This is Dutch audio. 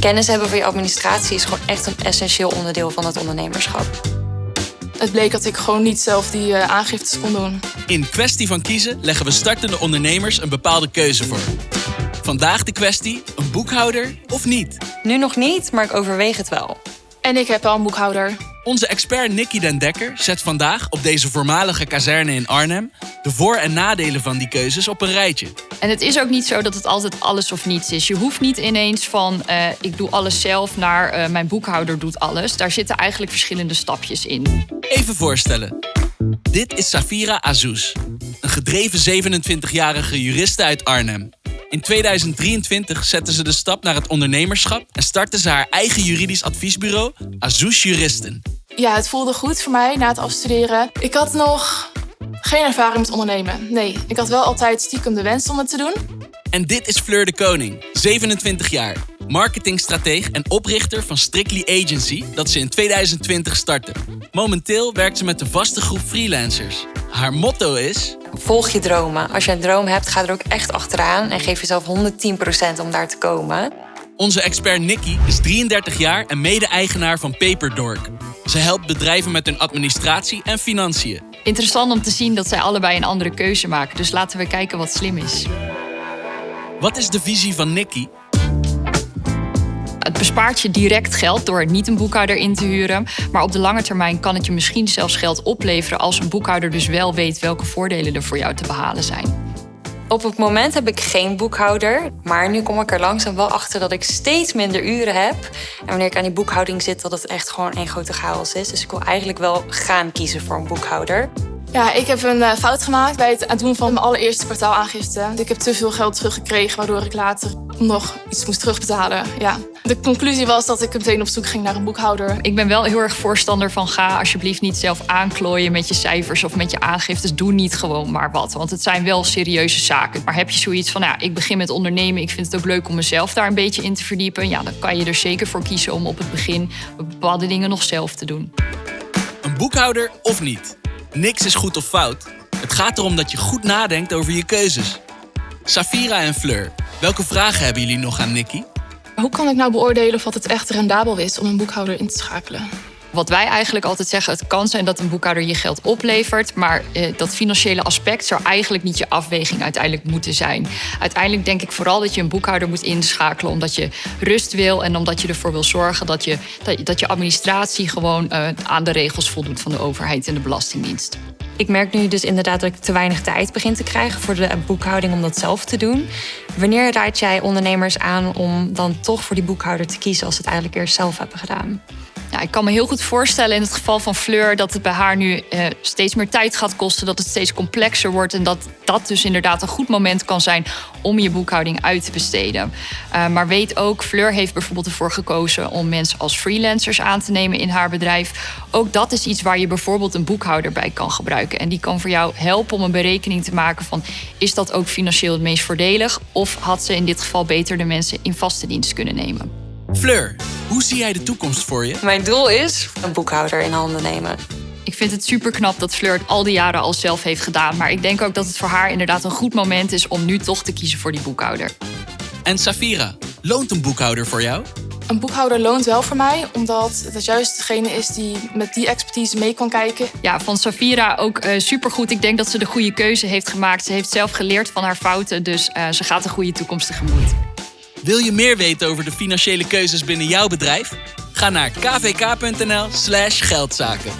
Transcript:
Kennis hebben van je administratie is gewoon echt een essentieel onderdeel van het ondernemerschap. Het bleek dat ik gewoon niet zelf die aangiftes kon doen. In Kwestie van Kiezen leggen we startende ondernemers een bepaalde keuze voor. Vandaag de kwestie, een boekhouder of niet? Nu nog niet, maar ik overweeg het wel. En ik heb al een boekhouder. Onze expert Nikki den Dekker zet vandaag op deze voormalige kazerne in Arnhem de voor- en nadelen van die keuzes op een rijtje. En het is ook niet zo dat het altijd alles of niets is. Je hoeft niet ineens van ik doe alles zelf naar mijn boekhouder doet alles. Daar zitten eigenlijk verschillende stapjes in. Even voorstellen. Dit is Safira Azouz, een gedreven 27-jarige juriste uit Arnhem. In 2023 zette ze de stap naar het ondernemerschap en startte ze haar eigen juridisch adviesbureau Azouz Juristen. Ja, het voelde goed voor mij na het afstuderen. Ik had nog geen ervaring met ondernemen. Nee, ik had wel altijd stiekem de wens om het te doen. En dit is Fleur de Koning, 27 jaar, marketingstrateeg en oprichter van Strictly Agency dat ze in 2020 startte. Momenteel werkt ze met een vaste groep freelancers. Haar motto is: Volg je dromen. Als je een droom hebt, ga er ook echt achteraan en geef jezelf 110% om daar te komen. Onze expert Nikki is 33 jaar en mede-eigenaar van Paperdork. Ze helpt bedrijven met hun administratie en financiën. Interessant om te zien dat zij allebei een andere keuze maken. Dus laten we kijken wat slim is. Wat is de visie van Nikki? Het bespaart je direct geld door niet een boekhouder in te huren. Maar op de lange termijn kan het je misschien zelfs geld opleveren als een boekhouder dus wel weet welke voordelen er voor jou te behalen zijn. Op het moment heb ik geen boekhouder, maar nu kom ik er langzaam wel achter dat ik steeds minder uren heb. En wanneer ik aan die boekhouding zit, dat het echt gewoon één grote chaos is. Dus ik wil eigenlijk wel gaan kiezen voor een boekhouder. Ja, ik heb een fout gemaakt bij het doen van mijn allereerste kwartaalaangifte. Ik heb te veel geld teruggekregen, waardoor ik later nog iets moest terugbetalen. Ja. De conclusie was dat ik meteen op zoek ging naar een boekhouder. Ik ben wel heel erg voorstander van ga alsjeblieft niet zelf aanklooien met je cijfers of met je aangiftes. Doe niet gewoon maar wat, want het zijn wel serieuze zaken. Maar heb je zoiets van, ja, ik begin met ondernemen, ik vind het ook leuk om mezelf daar een beetje in te verdiepen. Ja, dan kan je er zeker voor kiezen om op het begin bepaalde dingen nog zelf te doen. Een boekhouder of niet? Niks is goed of fout. Het gaat erom dat je goed nadenkt over je keuzes. Safira en Fleur, welke vragen hebben jullie nog aan Nikki? Hoe kan ik nou beoordelen of het echt rendabel is om een boekhouder in te schakelen? Wat wij eigenlijk altijd zeggen, het kan zijn dat een boekhouder je geld oplevert, maar dat financiële aspect zou eigenlijk niet je afweging uiteindelijk moeten zijn. Uiteindelijk denk ik vooral dat je een boekhouder moet inschakelen omdat je rust wil en omdat je ervoor wil zorgen dat je administratie gewoon aan de regels voldoet van de overheid en de Belastingdienst. Ik merk nu dus inderdaad dat ik te weinig tijd begin te krijgen voor de boekhouding om dat zelf te doen. Wanneer raad jij ondernemers aan om dan toch voor die boekhouder te kiezen als ze het eigenlijk eerst zelf hebben gedaan? Ja, ik kan me heel goed voorstellen in het geval van Fleur dat het bij haar nu steeds meer tijd gaat kosten, dat het steeds complexer wordt en dat dus inderdaad een goed moment kan zijn om je boekhouding uit te besteden. Maar weet ook, Fleur heeft bijvoorbeeld ervoor gekozen om mensen als freelancers aan te nemen in haar bedrijf. Ook dat is iets waar je bijvoorbeeld een boekhouder bij kan gebruiken. En die kan voor jou helpen om een berekening te maken van is dat ook financieel het meest voordelig of had ze in dit geval beter de mensen in vaste dienst kunnen nemen. Fleur, hoe zie jij de toekomst voor je? Mijn doel is een boekhouder in handen nemen. Ik vind het super knap dat Fleur het al die jaren al zelf heeft gedaan. Maar ik denk ook dat het voor haar inderdaad een goed moment is om nu toch te kiezen voor die boekhouder. En Safira, loont een boekhouder voor jou? Een boekhouder loont wel voor mij, omdat het juist degene is die met die expertise mee kan kijken. Ja, van Safira ook supergoed. Ik denk dat ze de goede keuze heeft gemaakt. Ze heeft zelf geleerd van haar fouten, dus ze gaat een goede toekomst tegemoet. Wil je meer weten over de financiële keuzes binnen jouw bedrijf? Ga naar kvk.nl/geldzaken.